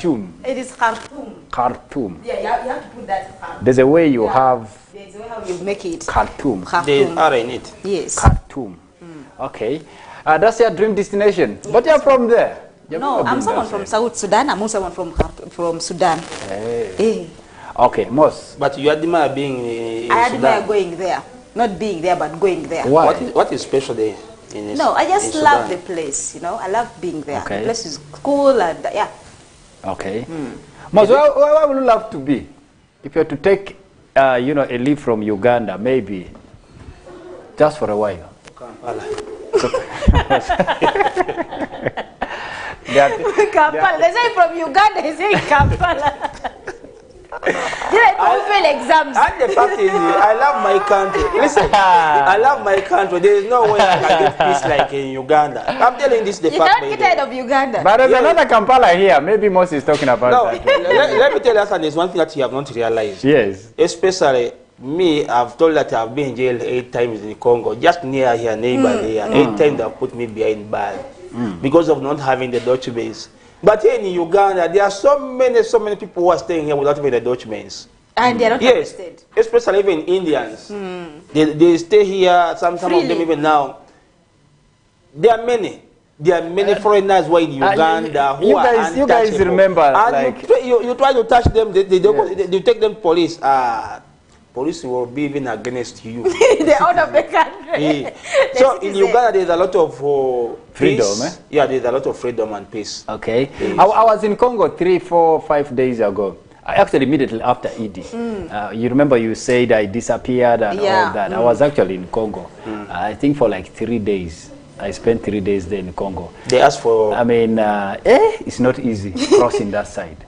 Khartoum. It is Khartoum. Khartoum. Yeah, you have to put that Khartoum. There's a way you have There's a way how you make it. Khartoum. There's R in it. Yes. Khartoum. Okay. That's your dream destination. Yes. But you're from there. No, I'm someone from South Sudan. I'm also someone from Sudan. Hey. Hey. Okay, Mos. But you admire being in I Sudan. admire going there. Not being there, but going there. Why? What is special there? No, I just love Sudan? the place. You know, I love being there. Okay. The place is cool and yeah. Okay. Mos, where would you love to be? If you had to take, you know, a leave from Uganda, maybe, just for a while. Kampala. Kampala. They say from Uganda, they say Kampala. Did I fulfill exams? And the fact is, I love my country. Listen, I love my country. There is no way I can get peace like in Uganda. I'm telling this the You fact. cannot get tired of Uganda. But there's another Kampala here. Maybe Mos is talking about No, that. let me tell you, there's one thing that you have not realized. Yes. Especially me, I've told that I've been in jail 8 times in Congo, just near here, neighbor here. 8 times they've put me behind bars because of not having the documents. But here in Uganda, there are so many people who are staying here without even the documents. And they are not Yes, arrested. especially even Indians. They stay here, some of them even now. There are many. There are many foreigners who are in Uganda who are untouchable. You guys remember, and like... you try to touch them, they take them to police. Police will be even against you. They're out of the country. Yeah. So in Uganda, there's a lot of freedom, peace. Yeah, there's a lot of freedom and peace. Okay. Yes. I was in Congo 3, 4, 5 days ago. Actually, immediately after Idi. You remember you said I disappeared and all that. I was actually in Congo. I think for like 3 days. I spent 3 days there in Congo. They asked for... I mean, it's not easy crossing that side.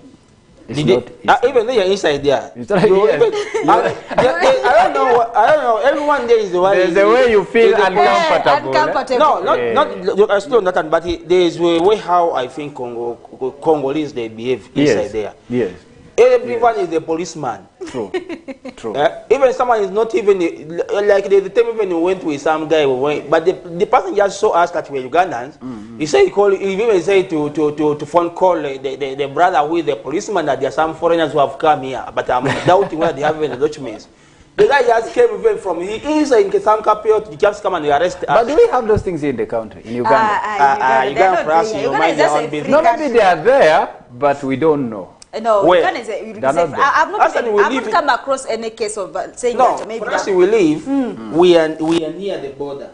It's not easy. Even though you're inside there, It's not- you yes. even, I don't know. Everyone there is the one. There's a way you feel uncomfortable. Uncomfortable. No, not. I still not. But there is a way how I think Congolese they behave inside there. Yes. Everyone is a policeman. True. True. Even someone is not even like the time even went with some guy, but the person just saw us that we're Ugandans. He said he even said to phone call the brother who is the policeman that there are some foreigners who have come here, but I'm doubting whether they have any documents. The guy just came even from inside in some capital to just come and arrest us. But do we have those things in the country, in Uganda? Uganda for us, you mind your own business. No, maybe they are there, but we don't know. No, Where? Uganda is I've not come across any case of saying that maybe for us we live, we are near the border.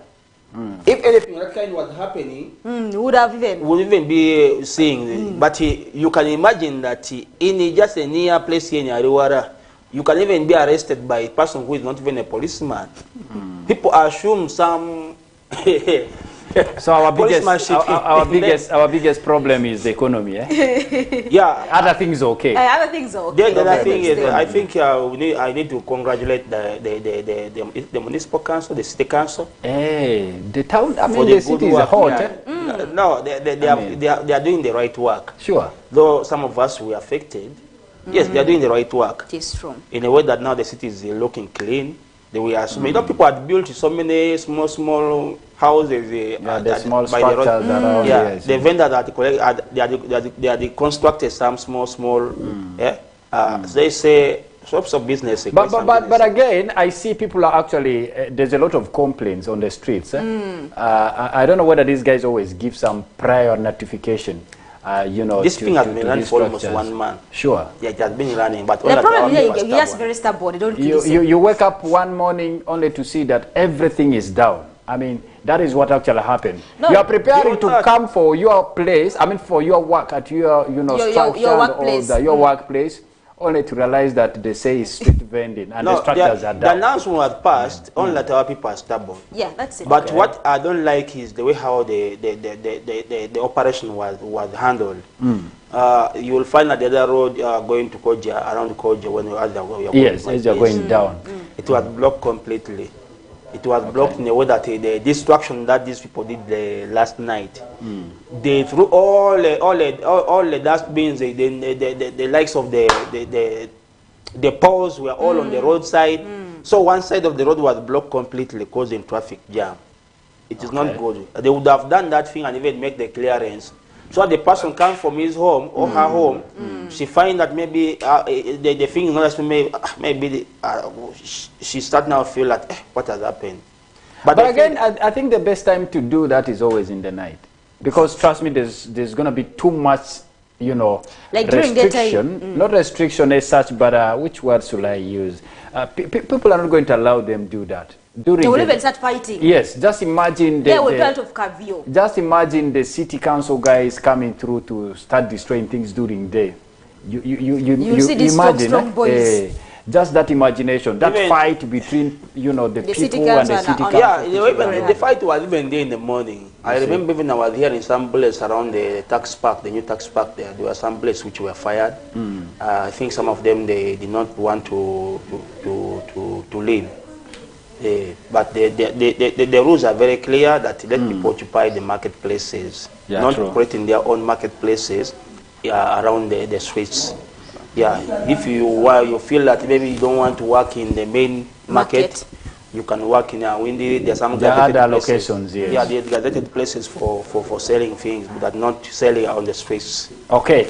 If anything that kind was happening, would even be seeing. But you can imagine that in just a near place here in Ariwara, you can even be arrested by a person who is not even a policeman. People assume some. So our biggest problem is the economy. Yeah. Other things okay. Other things are okay. The other thing is, I think I need to congratulate the municipal council, the city council. Hey, the town. I mean, the city is hot. No, they are doing the right work. Sure. Though some of us were affected, yes, they are doing the right work. It is true. In a way that now the city is looking clean. They were you know, people had built so many small houses. The small structures around. Yeah, the vendor that they had constructed some small. They say shops of business. But again, I see people are actually there's a lot of complaints on the streets. I don't know whether these guys always give some prior notification. You know, this thing has been running for almost 1 month. Sure. Yeah, it has been running, but the problem is you're just very stubborn. You wake up one morning only to see that everything is down. I mean, that is what actually happened. No, you are preparing to come for your place. I mean, for your work at your your workplace. Your workplace. Only to realize that they say it's street vending and the structures are down. The announcement was passed, only that our people are stubborn. Yeah, that's it. But what I don't like is the way how the operation was handled. You will find that the other road going to Koja, around Koja, when you're going. Yes, as you're going down. It was blocked completely. It was blocked in a way that the destruction that these people did last night, they threw all the dustbins, the likes of the poles were all on the roadside. So one side of the road was blocked completely, causing traffic jam. It is not good. They would have done that thing and even make the clearance. So the person comes from his home or her home, she finds that maybe the thing is not maybe she starts now feel like, what has happened? But again, I think the best time to do that is always in the night. Because trust me, there's going to be too much, you know, like restriction. Not restriction as such, but which word should I use? People are not going to allow them do that. They will even start fighting. Yes, just imagine there will be a lot of curfew. Just imagine the city council guys coming through to start destroying things during day. You see these strong boys. Just that imagination, that fight between, you know, the people and the city council. Yeah, the fight was even there in the morning. I remember even I was here in some place around the tax park, the new tax park there. There were some places which were fired. I think some of them, they did not want to leave. But the rules are very clear that let people occupy the marketplaces, not creating their own marketplaces around the streets. Yeah, if you feel that maybe you don't want to work in the main market, you can work in a windy. There's some other locations. Yes. Yeah, there are gazetted places for selling things, but not selling on the streets. Okay,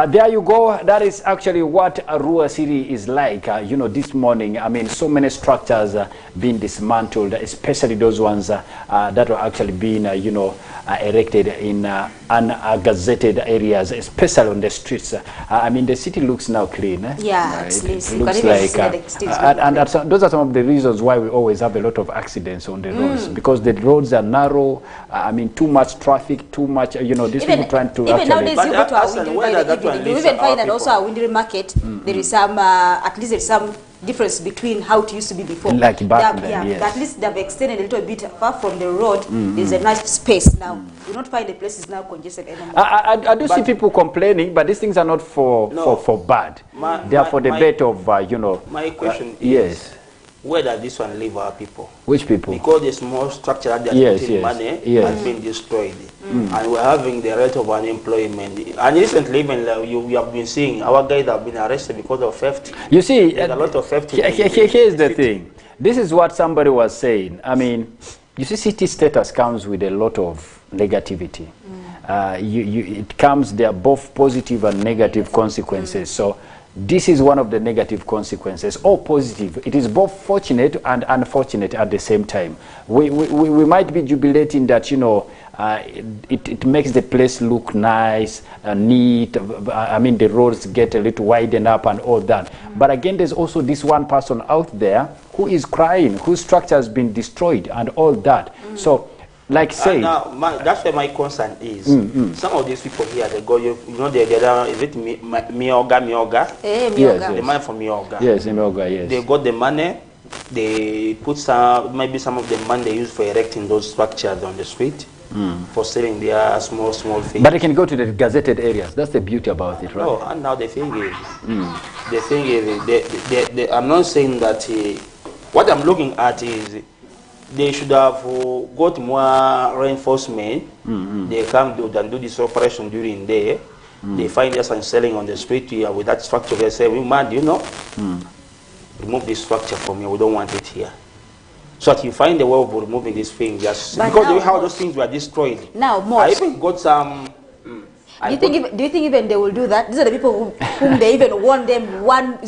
there you go. That is actually what Arua City is like. You know, this morning, I mean, so many structures being dismantled, especially those ones that were actually being, you know, erected in ungazetted areas, especially on the streets. I mean, the city looks now clean. Yeah, right? It looks like, and those are some of the reasons why we always have a lot of accidents on the roads, because the roads are narrow. I mean, too much traffic, too much, you know, these people trying to even nowadays you go to a Windiri market, you even find that also a Windiri market, there is some, at least there's some difference between how it used to be before. Like back then, yes. At least they've extended a little bit far from the road. There's a nice space now. You don't find the places now congested anymore. I do see people complaining, but these things are not for bad. They are for the better of, you know. My question is, yes. Where does this one leave our people? Which people? Because the small structure that they are putting money has been destroyed. And we're having the rate of unemployment. And recently, even you have been seeing our guys have been arrested because of theft. You see, there's a lot of theft. Here's the thing. This is what somebody was saying. I mean, you see, city status comes with a lot of negativity. It comes, there are both positive and negative consequences. So this is one of the negative consequences, or positive. It is both fortunate and unfortunate at the same time. We might be jubilating that, you know, it makes the place look nice, neat. I mean, the roads get a little widened up and all that. But again, there's also this one person out there who is crying, whose structure has been destroyed and all that. So, like say, that's where my concern is. Some of these people here, they go, you know, they is it Mioga? Yes, the man from Mioga. Yes, Mioga, yes. They got the money. They put some, maybe some of the money they use for erecting those structures on the street, for selling their small things. But they can go to the gazetted areas. That's the beauty about it, right? No, and now the thing is, I'm not saying that. What I'm looking at is, they should have got more reinforcement. They come and do this operation during the day. They find us and selling on the street here with that structure. They say, we mad, you know, remove this structure from here. We don't want it here. So that you find a way of removing these things, just because the way how those things were destroyed. Now, more. I even got some. Do you think even they will do that? These are the people whom they even warn them 1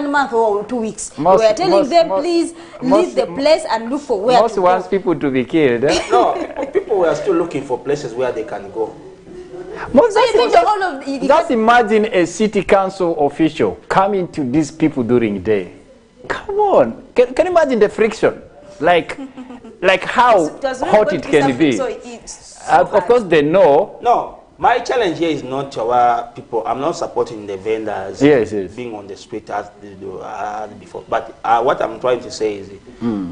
month or 2 weeks. They were telling them, please leave the place and look for where to go. Most wants people to be killed. No, people were still looking for places where they can go. Just imagine a city council official coming to these people during the day. Come on, can you imagine the friction? Like how hot it can be. Of course, they know. No. My challenge here is not our people. I'm not supporting the vendors being on the street as they do before. But what I'm trying to say is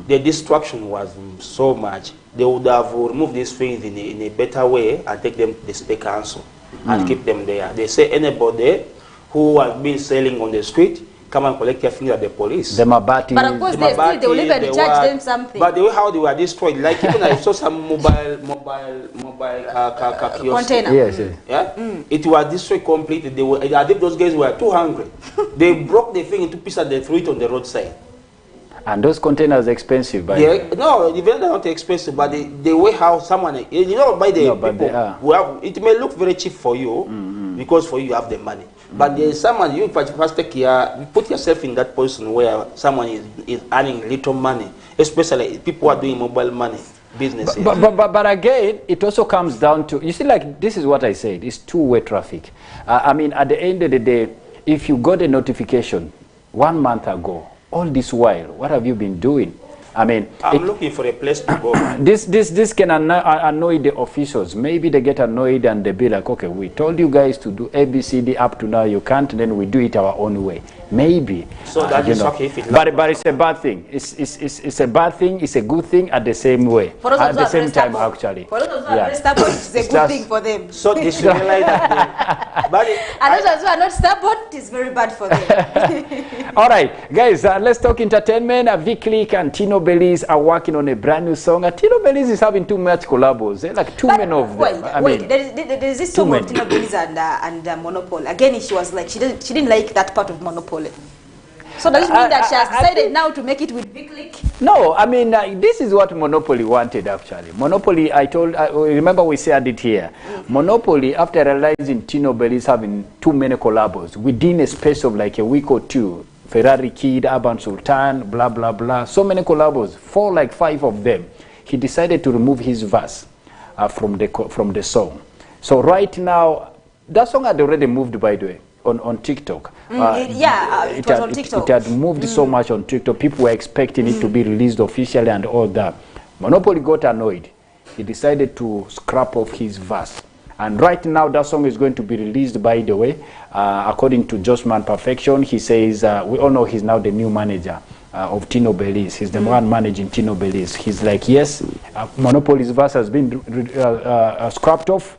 the destruction was so much. They would have removed these things in a better way and take them to the state council and keep them there. They say anybody who has been selling on the street, come and collect your things at the police. The Mabati. But of course, they will even charge them something. But the way how they were destroyed, like even I saw some mobile container. Yes. Yeah, it was destroyed completely. I think those guys were 200. They broke the thing into pieces and they threw it on the roadside. And those containers are expensive, by no, the vendors are not expensive, but the way how someone, you know, by the people, it may look very cheap for you because for you have the money. But there is someone, you first take care, you put yourself in that position where someone is earning little money, especially people who are doing mobile money business. But again, it also comes down to, you see, like, this is what I said, it's two-way traffic. I mean, at the end of the day, if you got a notification 1 month ago, all this while, what have you been doing? I mean, I'm looking for a place to go. This can annoy the officials. Maybe they get annoyed and they be like, okay, we told you guys to do ABCD up to now, you can't, then we do it our own way. Maybe. So that is okay if it but it's a bad thing. It's a bad thing, it's a good thing at the same way. For those at the same time, actually. For those who are stubborn, it's a good thing for them. So they should realize that. And those who are not stubborn, it's very bad for them. All right, guys, let's talk entertainment. Vic Lick and Tino Belize are working on a brand new song. Tino Belize is having too much collabos. Like too many of them. Wait, there is this song of Tino Belize and Monopoly. Again, she was like, she didn't like that part of Monopoly. So does it mean that she has decided now to make it with Vic Lick? No, I mean, this is what Monopoly wanted, actually. Monopoly, remember we said it here. Monopoly, after realizing Tino Belize having too many collabos, within a space of like a week or two, Ferrari Kid, Urban Sultan, blah, blah, blah, so many collabos, 5 of them, he decided to remove his verse from the song. So right now, that song had already moved, by the way, on TikTok. It was on TikTok. It had moved so much on TikTok. People were expecting it to be released officially and all that. Monopoly got annoyed. He decided to scrap off his verse. And right now, that song is going to be released, by the way. According to Josman Perfection, he says, we all know he's now the new manager of Tino Belize. He's the one managing Tino Belize. He's like, yes, Monopoly's verse has been scrapped off.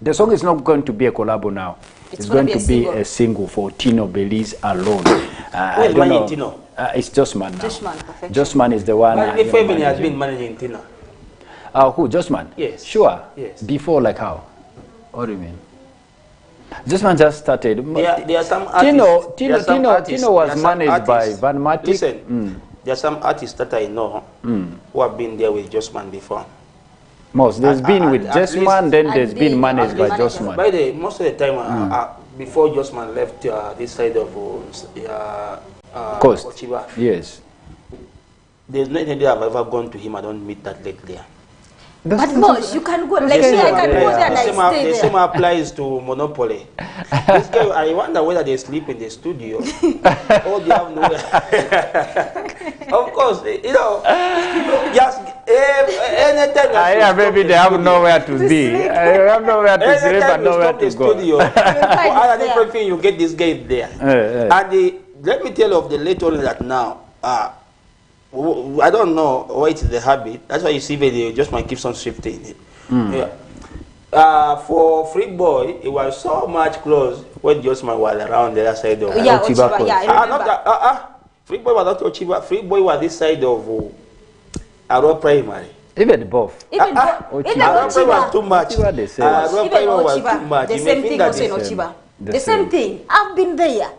The song is not going to be a collabo now. It's going to be a single for Tino Belize alone. Who is managing Tino? It's Josman now. Josman is the one. But the family has been managing Tino. Who, Josman? Yes. Sure. Yes. Before, like how? What do you mean? Josman just started. There are some artists. Tino was managed by Van Matic. Listen, there are some artists that I know who have been there with Josman before. There's been with Josman, then there's been managed by Josman. By the most of the time, before Josman left this side of Coast. Ochiba, yes. There's nothing that I've ever gone to him. I don't meet that lady there. But Mosh, you can go. Like me, I can go there and I stay there. The same applies to Monopoly. This guy, I wonder whether they sleep in the studio or they have nowhere. Of course, you know, just anytime. Maybe they have nowhere to be. They have nowhere to sleep and nowhere to go. Studio, for other different thing, you get this guy there. And let me tell you of the late only that now. I don't know why it's the habit. That's why you see video just might keep on shifting it. For Free Boy, it was so much close when Josman was around the other side of Ochiba. Yeah, Free Boy was not Ochiba. Free Boy was this side of Arua Primary. Even both. Even Ochiba was too much. Even Ochiba. The same thing also in Ochiba. The same thing. I've been there.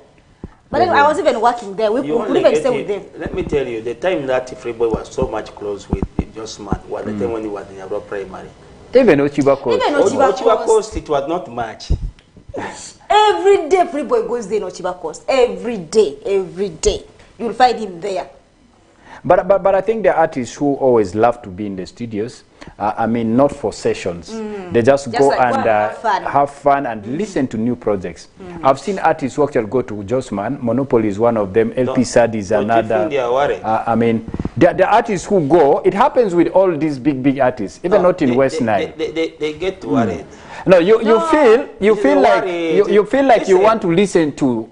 But I was even working there. We could even stay with them. Let me tell you, the time that Freeboy was so much close with Josman was the time when he was in Arua Primary. Even Ochiba Coast. Ochiba Coast, it was not much. Every day Freeboy goes there in Ochiba Coast. Every day. You'll find him there. But I think the artists who always love to be in the studios, I mean, not for sessions. They just go like and have fun and listen to new projects. I've seen artists who actually go to Josman. Monopoly is one of them. LP Sad is another. I mean, the artists who go, it happens with all these big artists, even not in West Nile. They get worried. No, you feel like you want to listen to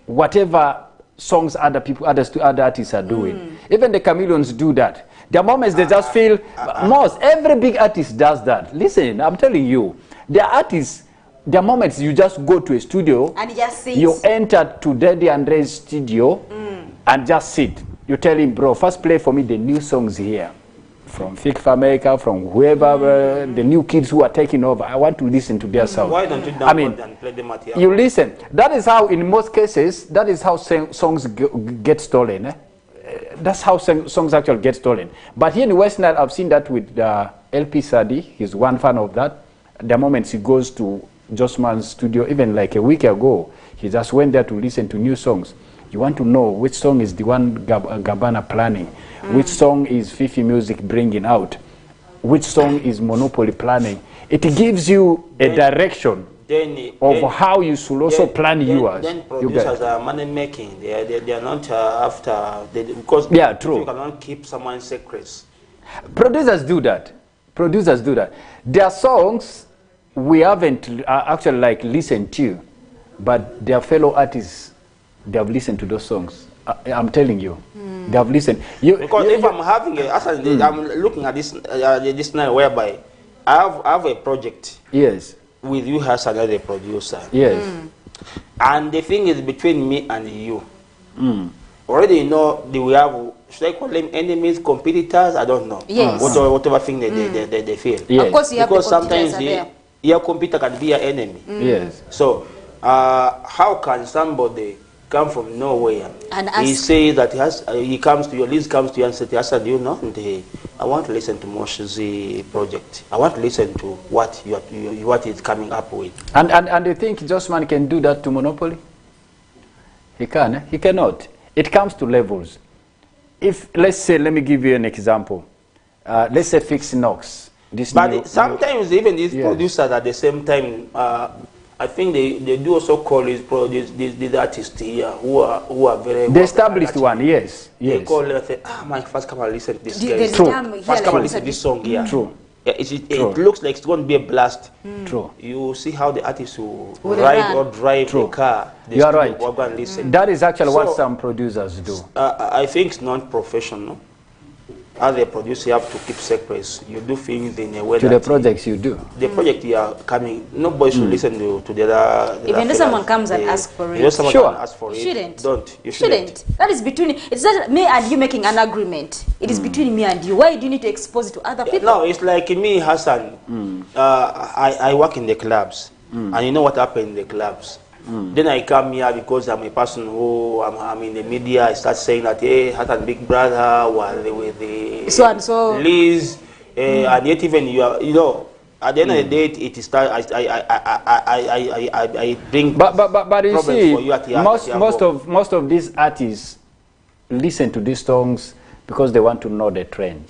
whatever songs other artists are doing. Even the Chameleons do that. The moments they just feel, every big artist does that. Listen, I'm telling you, the artists, the moments you just go to a studio, and he just sits. You enter to Daddy Andre's studio and just sit. You tell him, bro, first play for me the new songs here. From Fake America, from whoever, the new kids who are taking over. I want to listen to their sound. Why don't you download and play them at your you listen. That is how, in most cases, that is how songs get stolen. that's how songs actually get stolen. But here in West Nile, I've seen that with LP Sadi. He's one fan of that. The moment he goes to Josman's studio, even like a week ago, he just went there to listen to new songs. You want to know which song is the one Gabana planning, which song is Fifi Music bringing out, which song is Monopoly planning. It gives you a direction of how you should also plan yours. Then producers are money making. They are not after, because true. You cannot keep someone's secrets. Producers do that. Producers do that. There are songs we haven't actually like listened to, but their fellow artists, they have listened to those songs. I'm telling you, they have listened. Because if I'm having I'm looking at this night whereby I have a project. Yes. With you as another producer. Yes. And the thing is between me and you. Already you know we have, should I call them enemies, competitors? I don't know. Yes. Whatever thing they feel. Yes. Of course you have, because sometimes your computer can be an enemy. Yes. So how can somebody come from nowhere and he says that he comes to you, Liz comes to you and says, "Yes, do you know? I want to listen to Moshe's project. I want to listen to what he's coming up with." And you think Josman can do that to Monopoly? He can. He cannot. It comes to levels. If, let's say, let me give you an example. Let's say Fix Knox. Sometimes even these producers at the same time, I think they do also call these artists here who are very. The established one, yes. They call them and say, "Man, first come and listen to this guy. First come and listen to this song here." True. Yeah, it looks like it's going to be a blast. True. You see how the artists will ride or drive the car. You are right. Go and listen. That is actually what some producers do. I think it's not professional. As a producer, you have to keep secrets. You do things in a way to the projects you do. The project you are coming, nobody should listen to the other. Even if someone comes and asks for it, you shouldn't. You shouldn't. That is between. It's not me and you making an agreement. It is between me and you. Why do you need to expose it to other people? No, it's like me, Hassan. I work in the clubs, and you know what happened in the clubs. Then I come here because I'm a person who I'm in the media. I start saying that, hey, Hassan Big Brother was with the so and so Liz, and yet even you know, at the end of the day, it is I bring but you see, for you at most of these artists listen to these songs because they want to know the trend.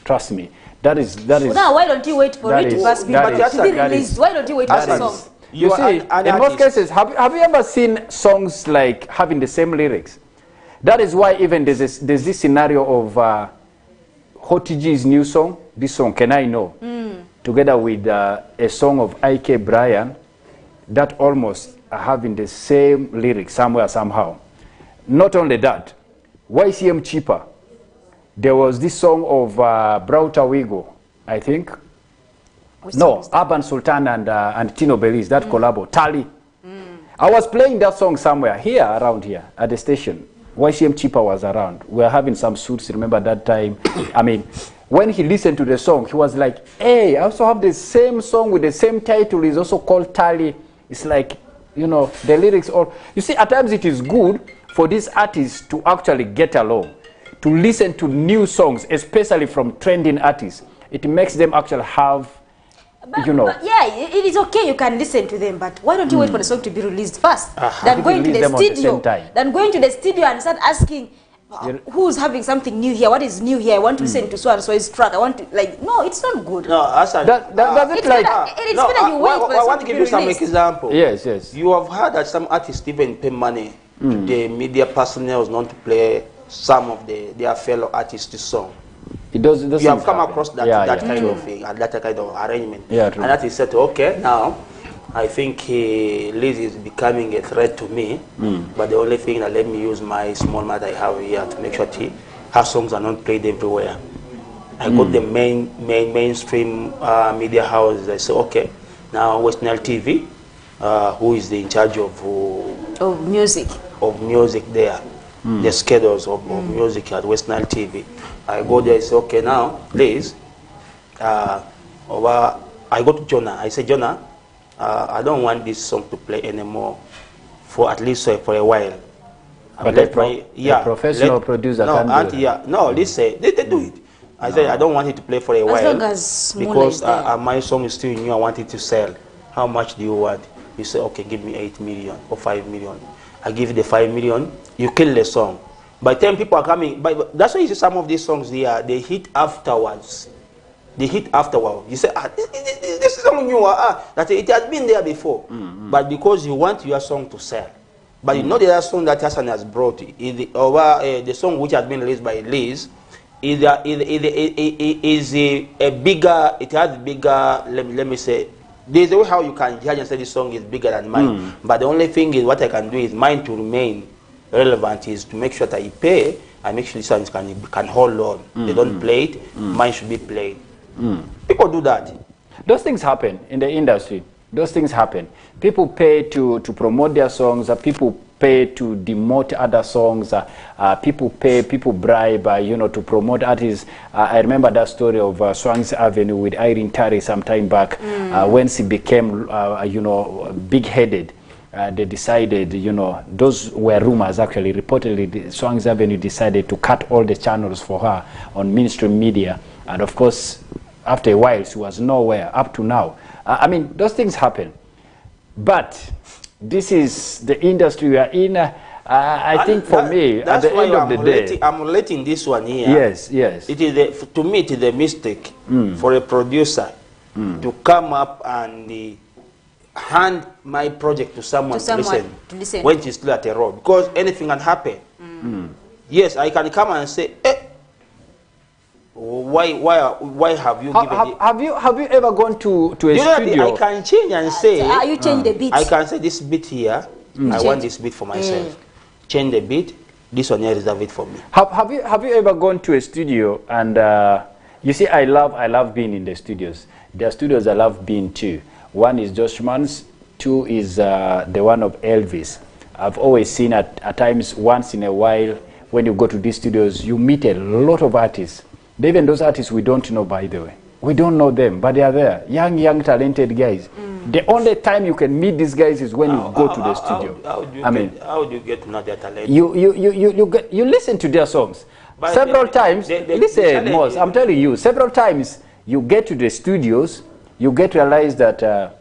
Trust me, that is. Now, why don't you wait for it to pass? Why don't you wait for the song? You see, in most cases, have you ever seen songs like having the same lyrics? That is why even there's this scenario of Hotji's new song, this song, Can I Know, together with a song of I.K. Bryan, that almost are having the same lyrics somewhere, somehow. Not only that, YCM Cheaper, there was this song of Brauta Wigo, I think. Urban Sultan and Tino Belize, that collabo, Tali. I was playing that song somewhere here, around here, at the station. YCM Cheaper was around. We were having some suits, remember that time. I mean, when he listened to the song, he was like, hey, I also have the same song with the same title. It's also called Tali. It's like, you know, the lyrics all. You see, at times it is good for these artists to actually get along, to listen to new songs, especially from trending artists. It makes them actually have, you know. Yeah, it is okay, you can listen to them, but why don't you wait for the song to be released first? Then going to the studio. Then going to the studio and start asking, who's having something new here? What is new here? I want to listen to so and so's track. I want to, like, no, it's not good. No, Hassan. It's better you wait for the song to be released. I want to give you some example. Yes. You have heard that some artists even pay money to the media personnel not to play some of their fellow artists' song. It doesn't you have come across that kind of thing, that kind of arrangement. Yeah, true. And that is said, okay, now I think Liz is becoming a threat to me, but the only thing that let me use my small matter I have here to make sure her songs are not played everywhere. I got the mainstream media houses. I say, okay, now West Nile TV, who is in charge of music there, the schedules of music at West Nile TV. I go there, I say, okay, now, please, I go to Jonah. I say, Jonah, I don't want this song to play anymore for at least for a while. But a professional producer can do it. Yeah, no, they say they do it. I said I don't want it to play for a while. As long as because my song is still new. I want it to sell. How much do you want? You say, okay, give me 8 million or 5 million. I give you the 5 million. You kill the song. By the time people are coming, that's why you see some of these songs they hit afterwards. They hit afterwards. You say, this is song new. That it has been there before, but because you want your song to sell. But you know the other song that Hassan has brought, the song which has been released by Liz, is a bigger. It has bigger. Let me say. There's a way how you can judge and say this song is bigger than mine. But the only thing is what I can do is mine to remain relevant is to make sure that I pay and make sure the songs can hold on. They don't play it. Mine should be played. People do that. Those things happen in the industry. Those things happen. People pay to promote their songs. People pay to demote other songs. People pay, people bribe, to promote artists. I remember that story of Swang's Avenue with Irene Tari some time back when she became, big-headed. They decided, those were rumors actually. Reportedly, Swang's Avenue decided to cut all the channels for her on mainstream media. And of course, after a while, she was nowhere up to now. I mean, those things happen. But this is the industry we are in. I think for me, at the end of the day, I'm relating this one here. Yes, yes. It is to me, it is a mistake for a producer to come up and hand my project to someone to listen when she's still at a road, because anything can happen. Yes, I can come and say, why have you given it? Have you ever gone to a studio? I can change and say, you change the beat. I can say this beat here, I want this beat for myself. Change the beat, this one here, reserve it for me. Have you ever gone to a studio and you see, I love being in the studios. There are studios I love being too. One is Josh Mann's, two is the one of Elvis. I've always seen at times, once in a while, when you go to these studios, you meet a lot of artists. Even those artists we don't know, by the way. We don't know them, but they are there. Young, talented guys. The only time you can meet these guys is when you go to the studio. How do you get to know their talent? You listen to their songs. But several times, listen, Moss, I'm telling you, several times you get to the studios, you get to realize that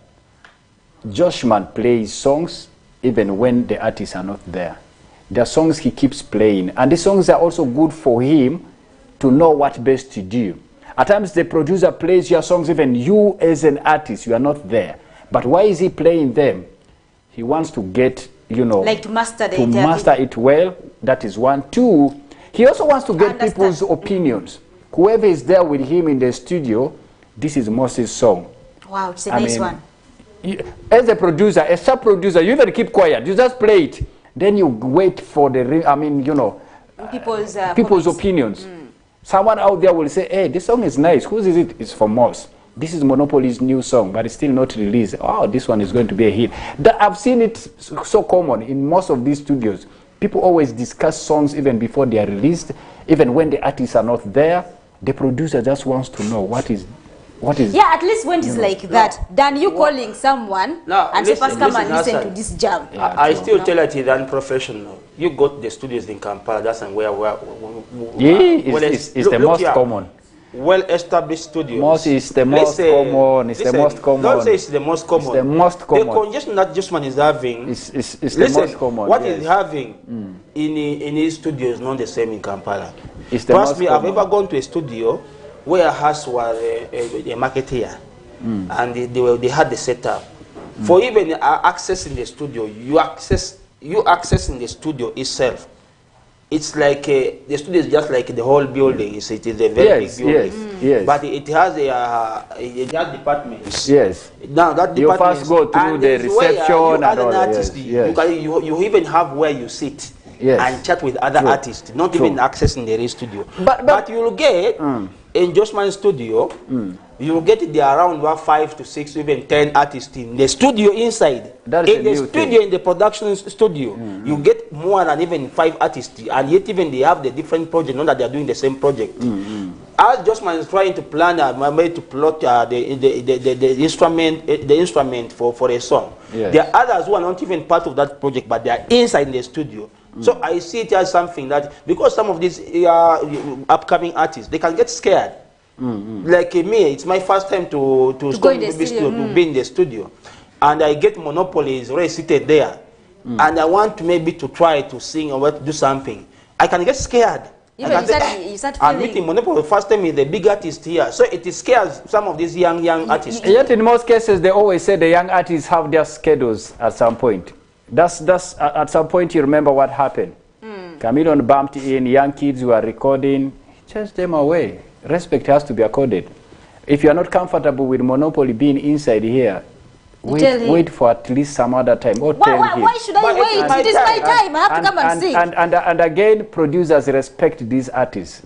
Josh Mann plays songs even when the artists are not there. There are songs he keeps playing, and the songs are also good for him to know what best to do. At times the producer plays your songs, even you as an artist, you are not there. But why is he playing them? He wants to get, like to master it well. That is one. Two, he also wants to get people's opinions. Whoever is there with him in the studio, this is Moses' song. Wow, it's a nice one. As a producer, a sub-producer, you even keep quiet. You just play it. Then you wait for the, people's opinions. Someone out there will say, hey, this song is nice. Whose is it? It's from Moss. This is Monopoly's new song, but it's still not released. Oh, this one is going to be a hit. I've seen it so common in most of these studios. People always discuss songs even before they are released. Even when the artists are not there, the producer just wants to know what is. Yeah, at least when it's like that, than you calling someone and say, first come and listen to this jam. Yeah, I still tell it is unprofessional. You go to the studios in Kampala, that's where it's the most common. Well-established studios. Most is the most common. It's the most common. Don't say it's the most common. It's the most common. The congestion that just one is having. It's the most common. What is having in his studio is not the same in Kampala. It's the most common. I've ever gone to a studio where Has was a marketeer, and they had the setup. For even accessing the studio, you accessing the studio itself. It's like the studio is just like the whole building. It is a very big building. Yes. But it has departments. Yes. Now that department, you first go through the reception and all that. You even have where you sit. Yes. And chat with other artists, not even accessing the real studio. But you'll get in Josh Mann's studio, you'll get there around 5 to 6, even 10 artists in the studio inside. In the studio, in the production studio, you get more than even 5 artists, and yet even they have the different projects, not that they are doing the same project. as Josman is trying to plan to plot the instrument for a song. Yes. There are others who are not even part of that project, but they are inside the studio. So I see it as something that, because some of these upcoming artists, they can get scared. Like me, it's my first time to be in the studio, and I get Monopoly is already seated there, and I want to maybe to try to sing or to do something. I can get scared. I'm meeting Monopoly the first time is the big artist here, so it scares some of these young artists. Yet in most cases, they always say the young artists have their schedules at some point. That's at some point you remember what happened. Chameleon bumped in, young kids who are recording, chased them away. Respect has to be accorded. If you are not comfortable with Monopoly being inside here, wait for at least some other time. Or why should I wait? It is my time. I have to come and sing. And again, producers respect these artists.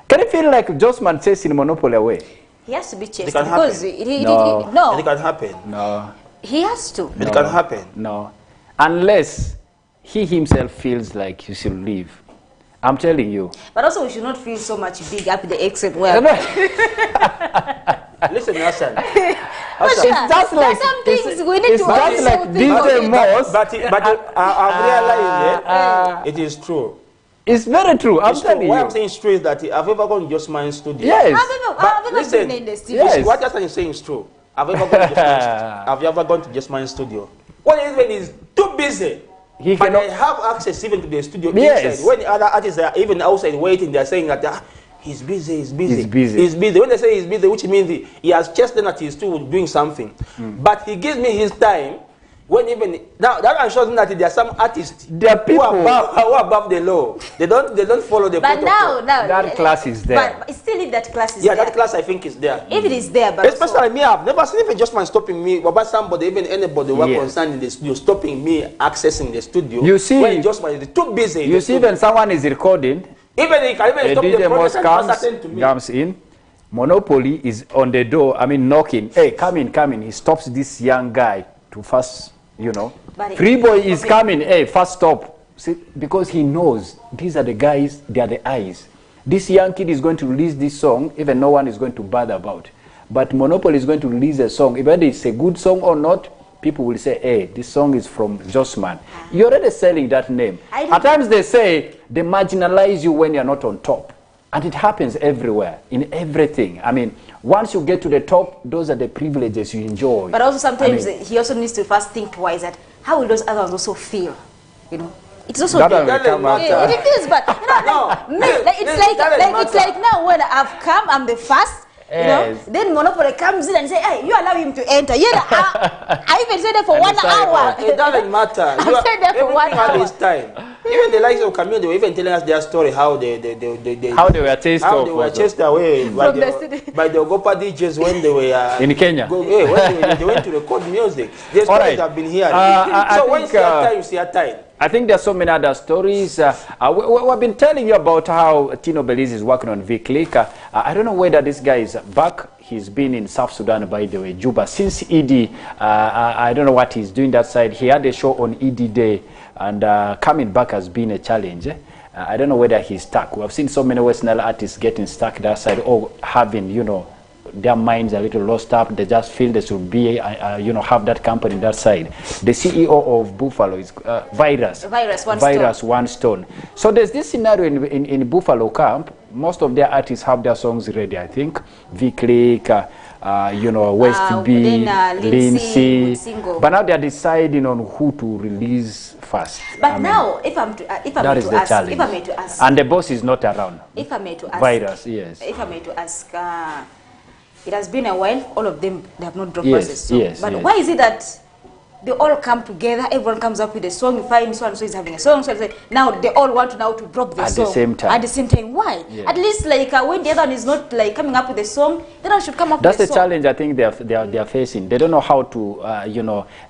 Can it feel like Josman chasing Monopoly away? He has to be chased. It can because happen. No. It can happen. No. He has to. It can happen. No. Unless he himself feels like he should leave. I'm telling you. But also we should not feel so much big up the exit well. Listen, Hassan. It's just like some things we need to just like DJ Moss. But I've realized it is true. It's very true. I'm telling you. What I'm saying is true is that I've ever gone to Josman's studio. Yes. I've ever been in the studio. Yes. What Hassan is saying is true. Have you ever gone to Josman's studio? When even is too busy. But they have access even to the studio inside. When the other artists are even outside waiting, they're saying that he's busy, he's busy. He's busy. He's busy. When they say he's busy, which means he has just done that he's still doing something. But he gives me his time. When even now, that shows me that there are some artists there are people who are above the law. They don't follow the protocol. But now that class is there. But still, if that class is there. Yeah, that class I think is there. If it is there, but especially me, I've never seen even Josman stopping me, about somebody, even anybody who are concerned in the studio, stopping me accessing the studio. You see, when Josman is too busy. You see, when someone is recording, even he can even stop the process and to me. Comes in. Monopoly is on the door. I mean, knocking. Hey, come in. He stops this young guy to first, Free Boy is coming. Hey, first stop. See, because he knows these are the guys, they are the eyes. This young kid is going to release this song, even no one is going to bother about. But Monopoly is going to release a song. Whether it's a good song or not, people will say, hey, this song is from Josman. You're already selling that name. At times they say they marginalize you when you're not on top. And it happens everywhere, in everything. I mean, once you get to the top, those are the privileges you enjoy. But also sometimes he also needs to first think twice that how will those others also feel? It's also that it is, but it's like now when I've come, I'm the first. Yes. Then Monopoly comes in and say, hey, you allow him to enter. I even said that for 1 hour. It doesn't matter. I said that for 1 hour. This time. Even the likes of Camille, they were even telling us their story, how they were chased away by the Ogopa DJs when they were in Kenya. When they went to record music. These stories have been here. So when you see a time, you see a time. I think there's so many other stories. We've been telling you about how Tino Belize is working on Vic. I don't know whether this guy is back. He's been in South Sudan, by the way, Juba, since ED. I don't know what he's doing that side. He had a show on ED Day, and coming back has been a challenge. I don't know whether he's stuck. We have seen so many Western artists getting stuck that side, or having, their minds a little lost up. They just feel they should be, have that company that side. The CEO of Buffalo is Virus One Stone. So there's this scenario in Buffalo camp. Most of their artists have their songs ready, I think. Vic, West B, Lindsay. But now they're deciding on who to release first. But now, if I may to ask, and the boss is not around. If I may to ask, Virus, yes. If I may to ask, it has been a while. All of them, they have not dropped us a song. But why is it that they all come together? Everyone comes up with a song. You find so and so is having a song. So now they all want to drop the song at the same time. At the same time, why? Yeah. At least when the other one is not coming up with a song, then I should come up. That's with a song. That's the challenge I think they are facing. They don't know how to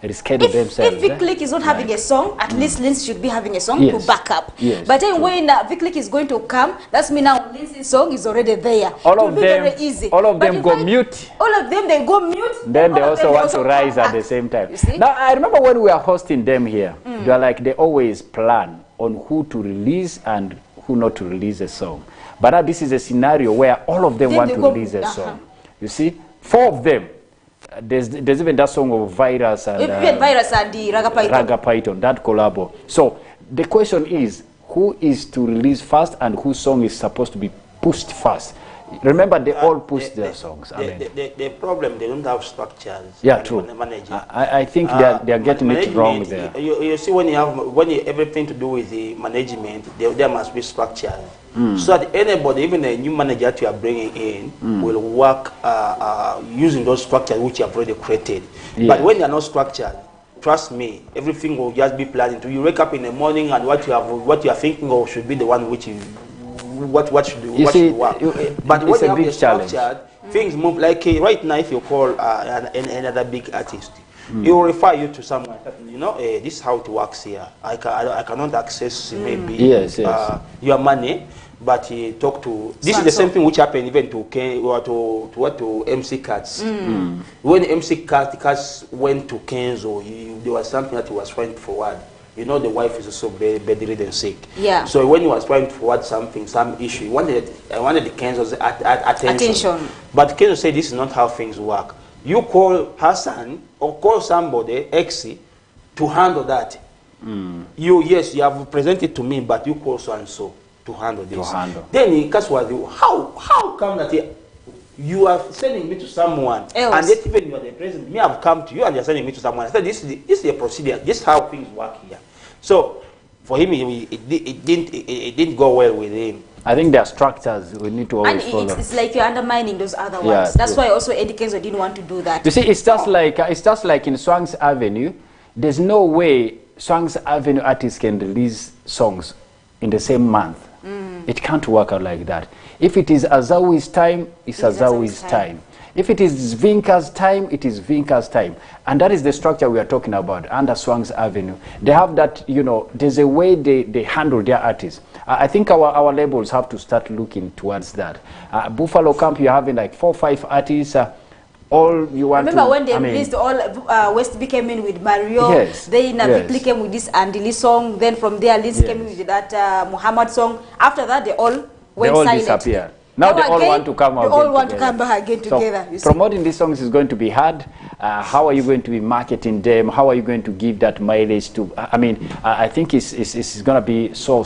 reschedule themselves. If Vic Lick is not having a song, at least Lindsay should be having a song to back up. Yes, but then when Vic Lick is going to come, that's me now. Lindsay's song is already there. All of them, very easy. All of them go mute. All of them they go mute. Then they also want to rise at the same time. Now I remember when we were hosting them here, they are like they always plan on who to release and who not to release a song. But now this is a scenario where all of them want to release a song. You see, 4 of them. There's even that song of Virus and Raga Python, that collabo. So the question is, who is to release first and whose song is supposed to be pushed first? Remember, they all push their songs. The problem, they don't have structures. Yeah, true. I think they are getting it wrong there. You see, when you have everything to do with the management, there must be structures. So that anybody, even a new manager that you are bringing in, will work using those structures which you have already created. Yes. But when they are not structured, trust me, everything will just be planned into. You wake up in the morning and what you are thinking of should be the one which is what should work. But when you have the structured, things move. Like right now, if you call another big artist, he will refer you to someone. You know, this is how it works here. I cannot access maybe your money, but he talk to. This is the same thing which happened even to Ken or to MC Cats. When MC Cats went to Kenzo, there was something that he was trying to forward. You know, the wife is also bedridden sick. Yeah. So when he was trying to forward something, some issue, he wanted the Kenzo's attention. But Kenzo said, this is not how things work. You call Hassan or call somebody, Exi, to handle that. You have presented to me, but you call so and so to handle this. Then he asked, how come that you are sending me to someone else, and yet even you are the president, me have come to you and you are sending me to someone. I said, this is the procedure. This is how things work here. So for him, it didn't go well with him. I think there are structures we need to always follow. It's like you're undermining those other ones. That's why also Eddie Kenzo didn't want to do that. You see, it's just like in Swanks Avenue. There's no way Swanks Avenue artists can release songs in the same month. It can't work out like that. If it is Azawi's time, it's Azawi's time. If it is Vinka's time, it is Vinka's time. And that is the structure we are talking about under Swanks Avenue. They have that, you know, there's a way they handle their artists. I think our labels have to start looking towards that. Buffalo Camp, you're having like 4 or 5 artists. All you want. Remember when they released all West B came in with Mario, then Nabikli came with this Andili song, then from there Liz came in with that Muhammad song. After that they all went silent. Disappeared. Now they all want to come out. They all want to come back again together. So promoting these songs is going to be hard. How are you going to be marketing them? How are you going to give that mileage to? I mean, I think it's going to be so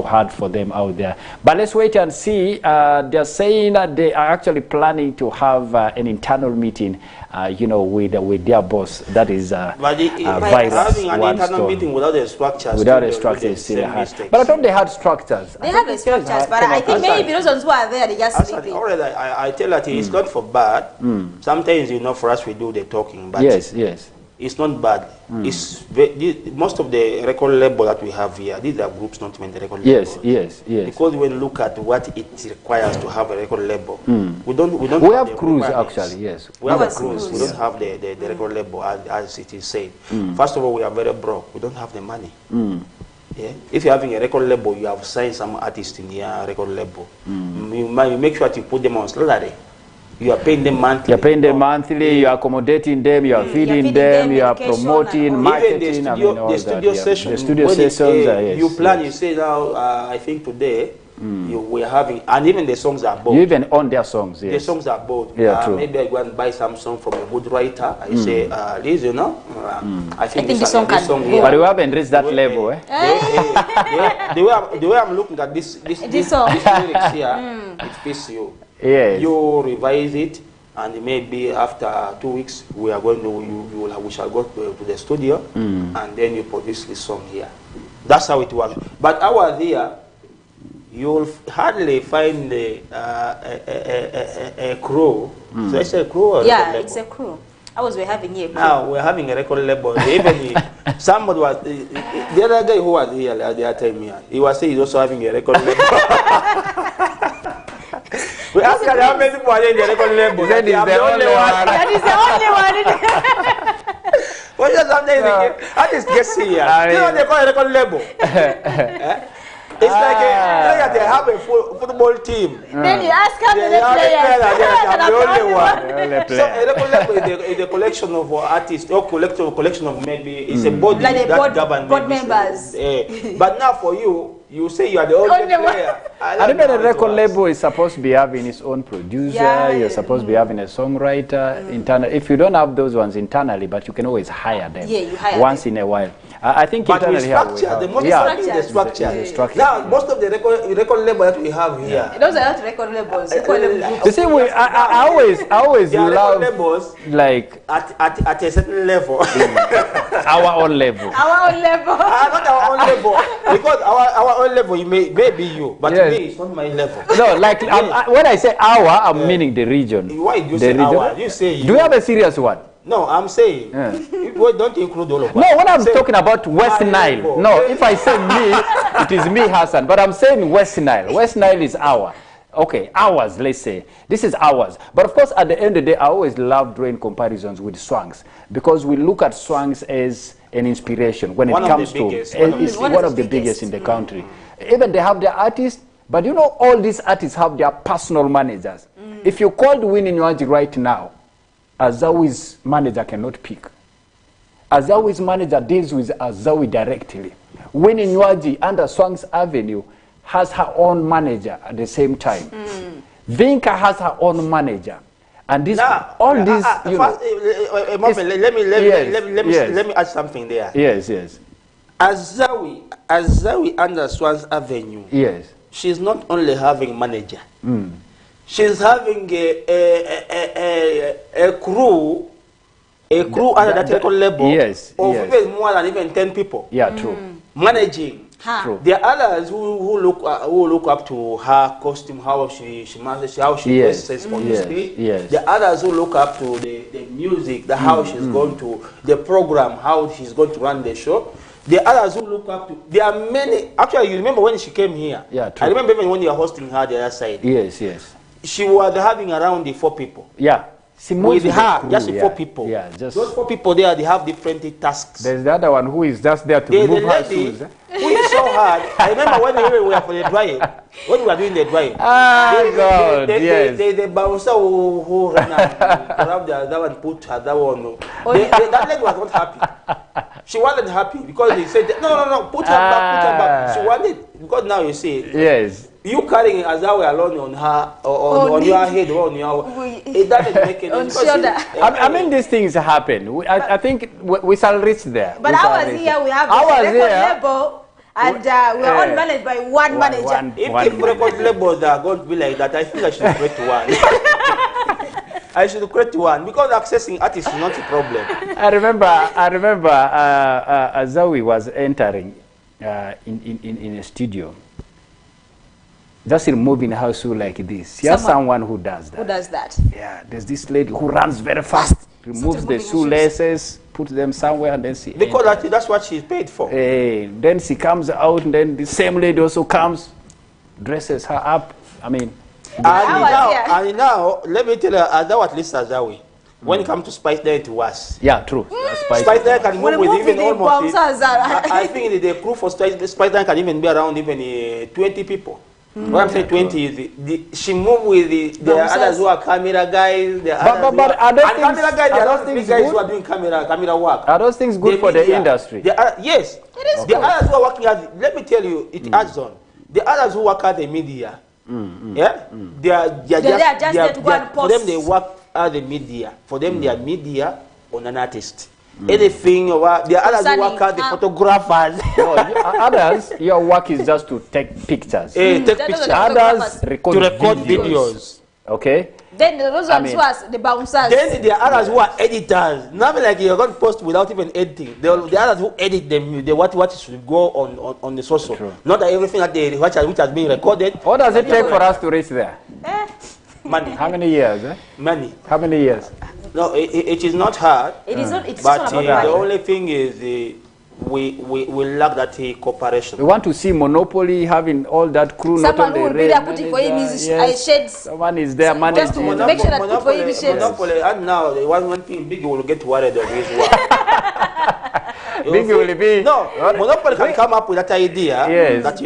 hard for them out there. But let's wait and see. They're saying that they are actually planning to have an internal meeting, you know, with their boss. That is having an internal meeting without a structure. Without a structure is still hard. But I thought they had structures. They have structures, but I think maybe those ones who are there, they just sleeping. Already, I tell that it's not for bad. Sometimes, you know, for us we do the talking, but it's not bad. It's most of the record label that we have here, these are groups, not even the record labels. Yes. Because when you look at what it requires to have a record label, we have crews actually. Yes, we have crews. We don't have the record label as it is said. First of all, we are very broke. We don't have the money. If you're having a record label, you have signed some artists in your record label. You make sure that you put them on salary. You are paying them monthly. You are paying them monthly, you are accommodating them, you are feeding them, you are promoting, marketing, the studio sessions. The studio sessions, you plan, you say now, I think today, we're having, and even the songs are bought. You even own their songs, The songs are bought. True. Maybe I go and buy some song from a good writer. I say, Liz, you know, I think this song can here. But we haven't reached that level, The way I'm looking at this song, these lyrics here, it fits you. Yes. You revise it, and maybe after 2 weeks, we are going to we shall go to the studio, and then you produce this song here. That's how it works. But our there, you'll hardly find a crew. So it's a crew or it's a crew. We're having a crew. Now we're having a record label. Even somebody was the other guy who was here at the time here. He was saying he's also having a record label. We asked how many people are in the record label. That is the only one. That is the only one. Well, sometimes artists get here. You know they call a record label. It's like they have a football team. Then you ask how many players. I'm the only one. So a record label is a collection of artists or collection of maybe it's a body like that governs board members. But now for you say you are the only player. I remember the record label is supposed to be having its own producer. You're supposed to be having a songwriter internal. If you don't have those ones internally, but you can always hire them. Yeah, you hire once them. in a while. I think but internally the structure. Now most of the record label that we have here. Those are not record labels. You see, I always love labels like at a certain level. our own level. Our own level. Not our own level. Because our own level, may be you, but to me, it's not my level. No, like when I say our, I'm meaning the region. Why do you say our? You say you. Do you have a serious one? No, I'm saying, don't include all of us. No, when I'm talking about West Nile, no, if I say me, it is me, Hassan, but I'm saying West Nile. West Nile is our. Okay, ours, let's say. This is ours. But of course, at the end of the day, I always love drawing comparisons with swangs because we look at swangs as an inspiration when it comes to it's one of the biggest in the country. Even they have their artists, but you know, all these artists have their personal managers. If you called Winnie Nywaji right now, Azawi's manager cannot pick. Azawi's manager deals with Azawi directly. Winnie Nywaji under Swangs Avenue has her own manager at the same time. Vinka has her own manager. And this, now, all these, you know, let me add something there. Yes, yes. Azawi under Swans Avenue. Yes. She's not only having manager. She's having a crew under that record label. Yes. Of even more than even 10 people. Yeah, true. Managing. True. There are others who look up to her costume, how she manages, how she dresses on the stage. Yes. There are others who look up to the music, how she's going to the program, how she's going to run the show. There are others who look up to. There are many. Actually, you remember when she came here? Yeah, true. I remember even when you were hosting her the other side. Yes, yes. She was having around the 4 people. Yeah. With her, just 4 people. Yeah, just those 4 people there. They have different tasks. There's the other one who is just there to move her shoes. Who is so hard. I remember when we were for the drive. When we were doing the drive. God, yes. The bouncer who ran around the other one put her that one. That lady was not happy. She wasn't happy because they said, no, put her back. She wanted, because now you see, yes. You carrying Azawi alone on her, on your head, or on your, it doesn't make any sense. I mean, these things happen. I think we shall reach there. But ours here, we have a record label, and we are all managed by one manager. If record labels are going to be like that, I think I should create one. I should create one because accessing artists is not a problem. I remember Azawi was entering in a studio. Just removing her shoe like this. He has someone who does that. Who does that? Yeah, there's this lady who runs very fast, removes the shoelaces, puts them somewhere, and then she because that's what she's paid for. Then she comes out, and then the same lady also comes, dresses her up. I mean, and now let me tell you, at least Azawi. When it comes to Spice Day to us. Yeah, true. Spice Day can move with even almost. I think the crew for Spice Day can even be around even 20 people. What I'm saying 20 is she moved with the others who are camera guys. But are those things, camera guys, there are those guys who are doing camera work. Are those things good for the industry? Yes. It is the others who are working at, let me tell you, it adds on. The others who work at the media, they are just there to go and post. For them, they work at the media. For them, they are media on an artist. Anything, the others who work at the photographers. No, others, your work is just to take pictures. Take pictures. Others to record videos. Okay? Then those ones who are the bouncers. Then there are others who are editors. Nothing like you're going to post without even editing. The others who edit them, what should go on the social. True. Not that everything that which has been recorded. What does it take for us to reach there? Money. How many years? Money. How many years? No, it is not hard. It is not. It's but not about the only thing is we lack that cooperation. We want to see Monopoly having all that crew. Someone who will be there putting for him his shades. Someone is there managing. Just to make sure that put for him his shades. Monopoly, and now the one thing Biggie will get worried of his work. Biggie will be. No, Monopoly can come up with that idea that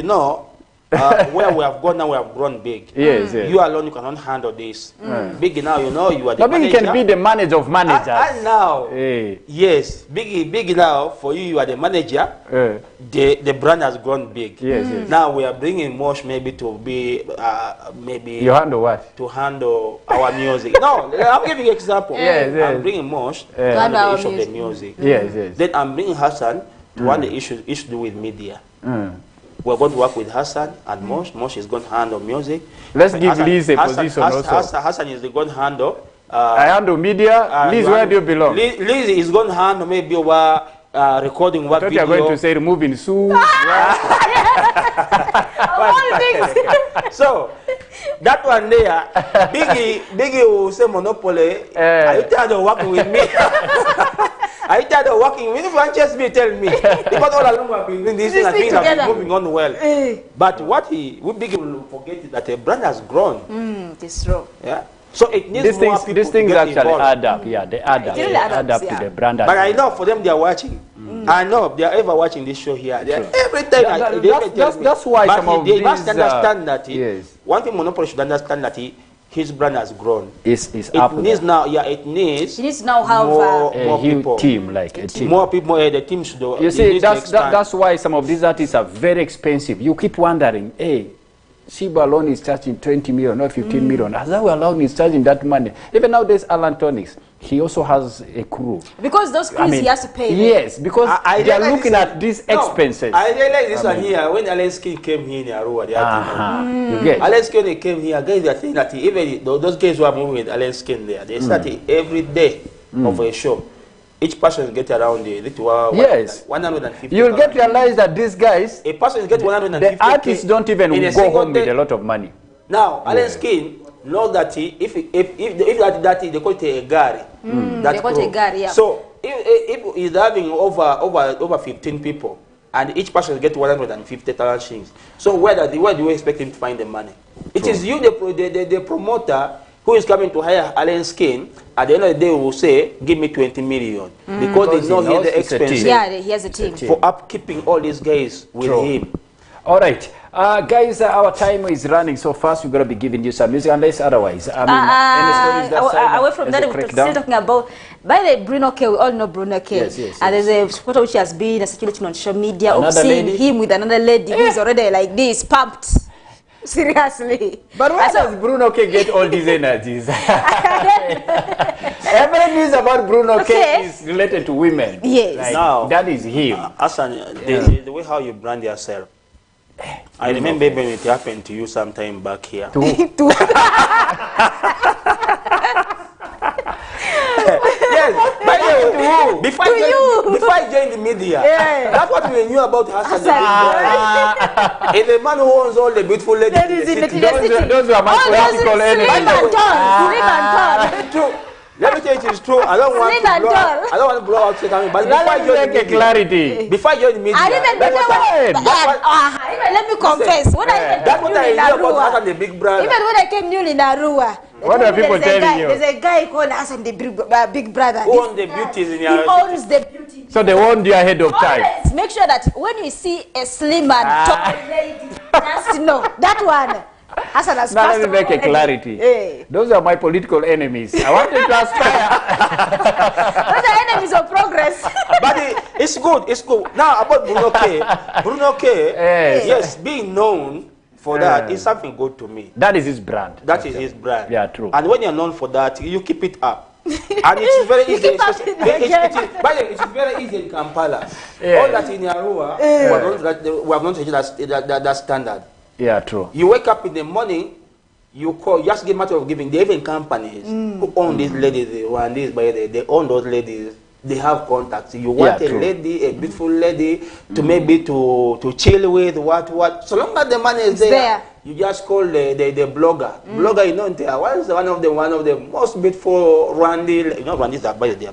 where we have gone now, we have grown big. Yes, yes. You alone, you cannot handle this. Big now, you know, you are the manager. Big can be the manager of managers. And now, hey. yes, big now, for you are the manager. The brand has grown big. Yes, yes. Now we are bringing Mosh maybe to be, maybe... You handle what? To handle our music. No, I'm giving you an example. Yes, yes. I'm bringing Mosh to handle the issue of the music. Yes, yes. Then I'm bringing Hassan to handle the issue to do with media. We're going to work with Hassan and Mosh. Mosh is going to handle music. Let's give Liz a position also. Hassan is going to handle... I handle media. Liz, where do you belong? Liz is going to handle maybe recording what video. I thought you are going to say removing Sue. So, that one there, Biggie will say Monopoly. Are you tired of working with me? Are you tired of working with me? If you want just me, tell me. Because all along I've been doing this thing and things have been moving on well. But what Biggie will forget is that a brand has grown. It's true. Yeah. So it needs more people these things to get actually involved. add up. Yeah, they add up. Really They add up to the brand. But I know for them they are watching. I know they are ever watching this show here. They are every time that's why but some of they these must understand that yes. One thing Monopoly should understand that his brand has grown. It needs now. Yeah, it needs now have more people. Team like a team. More people. The team should. You see, that's why some of these artists are very expensive. You keep wondering, hey, Shiba alone is charging 20 million, not 15 million. Azawi alone is charging that money. Even nowadays, Alan Tonics, he also has a crew. Because those crews he has to pay. Yes, because they are looking at these expenses. I realized this one here when Alan Skin came here in Arua. You get Alan Skin came here. Guys, I think that even those guys who are moving with Alan Skin there, they started every day of a show. Each person get around the yes. 150. You'll get realized that these guys, a person get 150. The artists don't even go home with a lot of money. Now, Alan Skin knows that if that they call it a gari. They call it a gari, yeah. So if he's having over 15 people, and each person get 150,000 shillings. So where do you expect him to find the money? It is you, the promoter, who is coming to hire Alan Skin. At the end of the day, will say, give me 20 million. Because they know he has the expenses. Yeah, he has a team. For upkeeping all these guys with him. All right. Guys, our time is running so fast. We're going to be giving you some music, unless otherwise. Any stories that side? Away from that, we're still talking about, by the Bruno K, we all know Bruno K. Yes. And there's a photo which has been circulating on social media of Another seeing lady? him with another lady who is already like this, pumped. Seriously. But why does Bruno K get all these energies? Every news about Bruno K is related to women. Yes. Like, now, that is him. Hassan, the way how you brand yourself. I remember when it happened to you sometime back here. Yes, before I joined the media, that's what we knew about Hassan. He's the man who owns all the beautiful ladies in the city. Those are my political enemies. Let me tell you, it is true. I don't want to blow out Satan. But before I joined the media, let me confess. When I that's what I knew about Hassan the Big Brother. Even when I came newly in Arua, what are people telling you? There's a guy called Hassan the Big Brother. Who owns the beauties in your He owns the beauty. So they warned you ahead of time. Always make sure that when you see a slim and tall lady, just know that one. Hassan has now let me make a clarity. Those are my political enemies. I want them to aspire. Those are enemies of progress. But it's good. It's good. Now about Bruno K. Bruno K. Yes, being known for that is something good to me. That is his brand. That is his brand. Yeah, true. And when you're known for that, you keep it up. And it is very easy. It is very easy in Kampala. All that in Arua, we are going to that standard. Yeah, true. You wake up in the morning, you call, just get matter of giving. They even companies who own these ladies, they own those ladies. They have contacts. You want a lady, a beautiful lady, to maybe to chill with, what. So long as the money is there, you just call the blogger. Blogger, you know, one of the most beautiful Rwandi,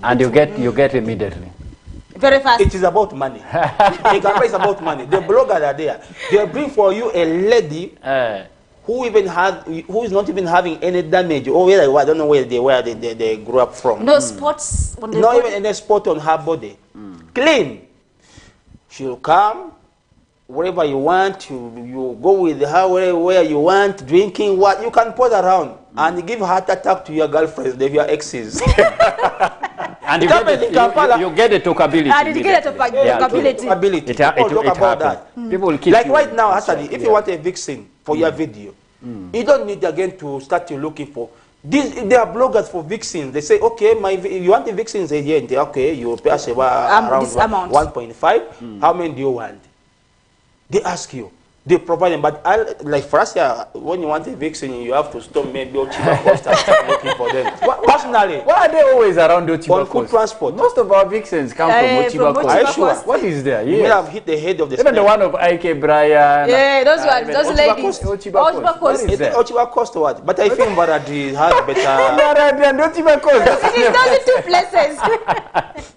and you get immediately. Very fast. It is about money. It's about money. The bloggers are there. They bring for you a lady who is not even having any damage. Or I don't know where they grew up from. No spots on the not body. Even any spot on her body. Clean. She'll come. wherever you want, you go with her where you want, drinking what you can pose around and give heart attack to your girlfriends, they your exes. And you get the talkability. And you get the talkability. People talk about that. People will keep like right now, actually, if you want a vixen for your video, you don't need again to start looking for. There are bloggers for vixens. They say, okay, you want the vixens agent? Okay, you pay us around this amount. 1.5. How many do you want? They ask you. They provide them. But like for us here, when you want a vixen, you have to stop maybe Ochiba Coast and start looking for them. Personally, why are they always around Ochiba Coast? Transport. Most of our vixens come from Ochiba Coast. Are you sure? What is there? You may have hit the head of the even the one of IK Brian. Yeah, those ones, those Ochiba ladies. Ochiba Coast. Ochiba Coast what? But I think Baradi has better. Baradi and Ochiba Coast. It is those two places.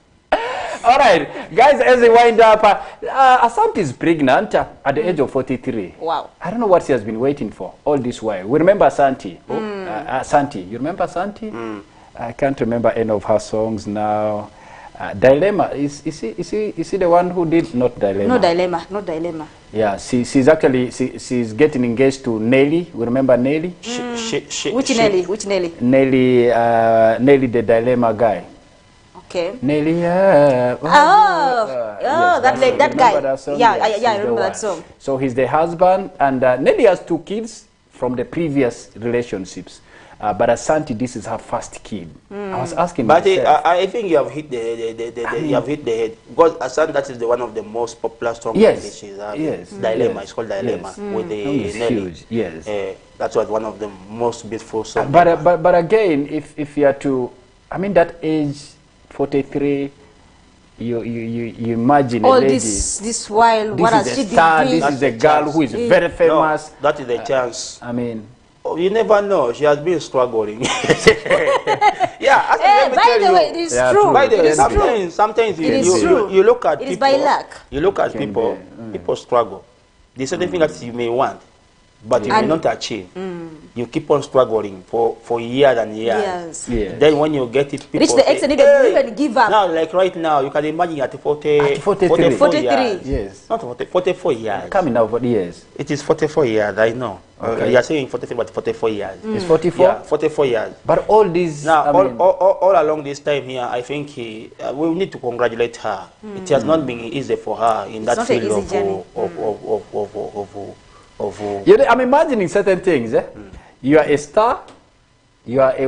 All right, guys, as we wind up, Asante is pregnant at the age of 43. Wow. I don't know what she has been waiting for all this while. We remember Asante. Asante. You remember Asante? I can't remember any of her songs now. Dilemma. Is he the one who did not Dilemma? No Dilemma. No Dilemma. Yeah, she's actually she's getting engaged to Nelly. We remember Nelly? Which Nelly? Which Nelly? Nelly the Dilemma guy. Okay. Nelly, yes, that guy. I remember that song. So he's the husband, and Nelly has 2 kids from the previous relationships. But Asante, this is her first kid. I was asking myself. I think you have hit you have hit the head, because Asante, that is one of the most popular songs. Yes. Yes. Dilemma. It's called Dilemma with the Nelly. Huge. Yes. That's one of the most beautiful songs. But again, if you are to, I mean, that age. 43, you imagine all a lady. this while what has she been doing? This is a girl who is very famous. No, that is the chance. I mean, you never know. She has been struggling. Yeah. By the way, it is true. By the way, sometimes you look at people. It is by luck. You look at people. People struggle. There's certain things that you may want, but you may not achieve. You keep on struggling for years and years. Yes. Then when you get it, people reach the extent even give up. Now, like right now, you can imagine at 44 years. Yes. Not 44 years. Coming out for years. It is 44 years, I know. Okay. You are saying 43, but 44 years. It's 44? Yeah, 44 years. But all these... Now, all along this time here, I think we need to congratulate her. It has not been easy for her in that field I'm imagining certain things. You are a star. You are a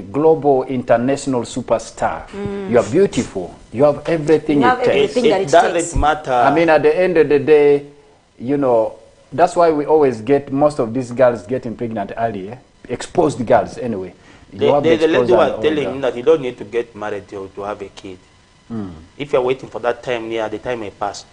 global, international superstar. You are beautiful. You have everything it takes. It doesn't matter. I mean, at the end of the day, you know, that's why we always get most of these girls getting pregnant early. Exposed girls, anyway. The lady was telling me that you don't need to get married to have a kid. If you're waiting for that time, the time may pass.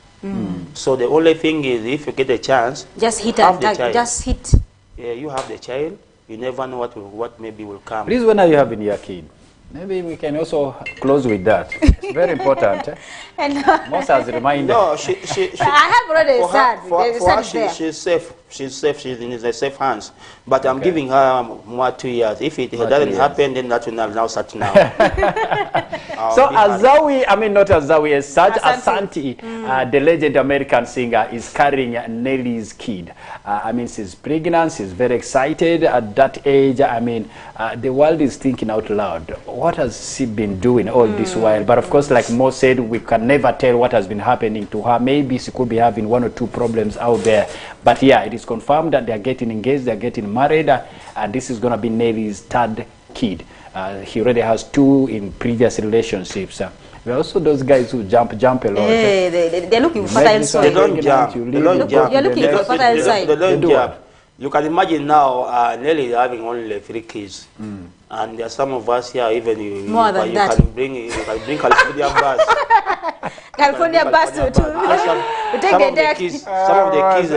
So the only thing is, if you get a chance, just hit just hit. Yeah, you have the child. You never know what maybe will come. Please, when are you having your kid? Maybe we can also close with that. It's very important. And most as a reminder. No, I have already a son. For her, she's safe. She's safe. She's in the safe hands. But I'm giving her more 2 years. If it doesn't happen, then that will now start now. So Azawi, not Azawi as such, Asante, the legend American singer, is carrying Nelly's kid. She's pregnant. She's very excited at that age. The world is thinking out loud. What has she been doing all this while? But of course, like Mo said, we can never tell what has been happening to her. Maybe she could be having 1 or 2 problems out there. But yeah, it is confirmed that they are getting engaged, they are getting married, and this is going to be Nelly's 3rd kid. He already has 2 in previous relationships. There are also those guys who jump a lot. They're looking for fertile soil. They don't jump. You're looking for fertile soil. They don't jump. You can imagine now, Nelly is having only 3 kids. And there are some of us here, even you can bring California bus. California bus to take the kids. Some of the kids.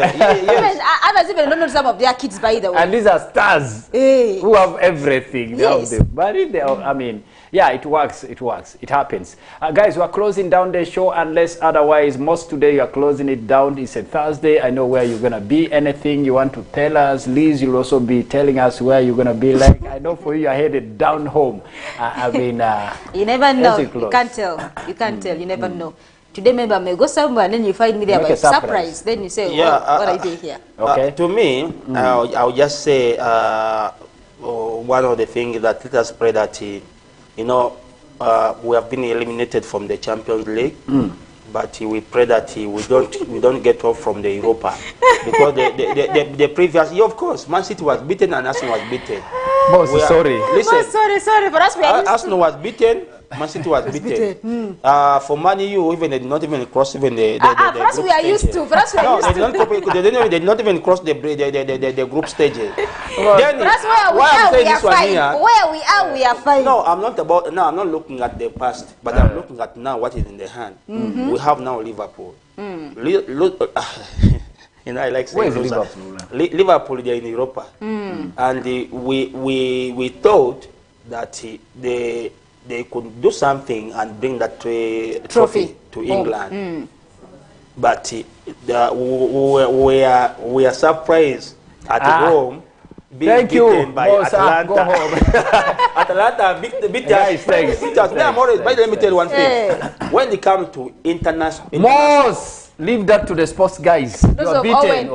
Others even don't know some of their kids, by the way. And these are stars who have everything. They have the body. Yeah, it works. It happens. Guys, we are closing down the show unless otherwise. Most today, you are closing it down. It's a Thursday. I know where you're going to be. Anything you want to tell us. Liz, you'll also be telling us where you're going to be. Like, I know for you, you're headed down home. You never know. You can't tell. You can't tell. You never know. Today, maybe I may go somewhere and then you find me there by surprise. Then you say, yeah, what are you doing here? Okay. To me, I'll just say one of the things that let us pray that, you know, we have been eliminated from the Champions League. But we pray that we don't get off from the Europa, because the previous year, of course, Man City was beaten and Arsenal was beaten. Sorry. Listen, sorry, for us we are Arsenal was beaten, Man City was beaten. For Man U, even they did not even cross even the for us we are used to. For us we are used to. They did not even cross the group stages. Then that's where we are fine. Where we are, we are fine. No, I'm not looking at the past, but I'm looking at now what is in the hand. We have now Liverpool. You know, I like saying Liverpool, they're in Europa, and we thought that they could do something and bring that trophy to England. But we are surprised at home being beaten by Atlanta. Atlanta beat us. But let me tell you one thing. When they come to international... Leave that to the sports guys. You are beaten.